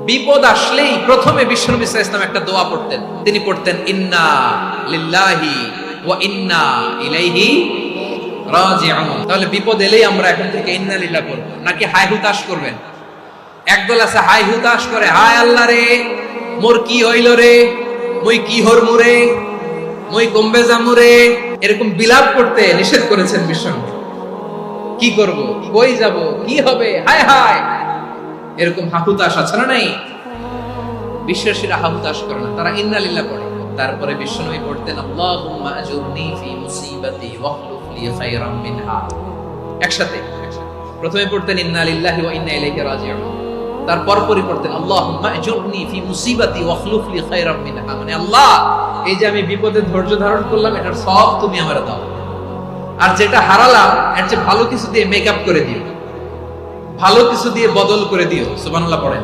বিপদ আসলেই প্রথমে বিশ্বনবী সাল্লাল্লাহু আলাইহি ওয়াসাল্লাম একটা দোয়া পড়তেন। তিনি পড়তেন ইন্না লিল্লাহি ওয়া ইন্না ইলাইহি রাজিউন। তাহলে বিপদ এলেই আমরা এখন থেকে ইন্না লিল্লাহ করব, নাকি হায় হুতাশ করবেন? একদল আছে হায় হুতাশ করে, হায় আল্লাহ রে মোর কি হইল রে, মুই কি হরমু রে, মুই কমবে যামু রে, এরকম বিলাপ করতে নিষেধ করেছেন বিশ্বনবী। কি করব, কই যাব, কি হবে, হায় হায়, এরকম হাহুতাশ আছে না নাই? বিশ্বাসীরা হাহুতাশ করে না, তারা ইন্না লিল্লাহ পড়ে। তারপরে বিশ্বনবী পড়তেন আল্লাহুম্মা আজুরনি ফি মুসিবাতি ওয়াখলুফ লি খায়রাম মিনহা। একসাথে প্রথমে পড়তেন ইন্না লিল্লাহি ওয়া ইন্না ইলাইহি রাজিউন, তারপর পরে পড়তেন আল্লাহুম্মা আজুরনি ফি মুসিবাতি ওয়াখলুফ লি খায়রাম মিনহা, মানে আল্লাহ এই যে আমি বিপদে ধৈর্য ধারণ করলাম এটার সব তুমি আমারে দাও, আর যেটা হারালাম এর চেয়ে ভালো কিছু দিয়ে মেকআপ করে দিও, ভালো কিছু দিয়ে বদল করে দিও। সুবহানাল্লাহ পড়েন।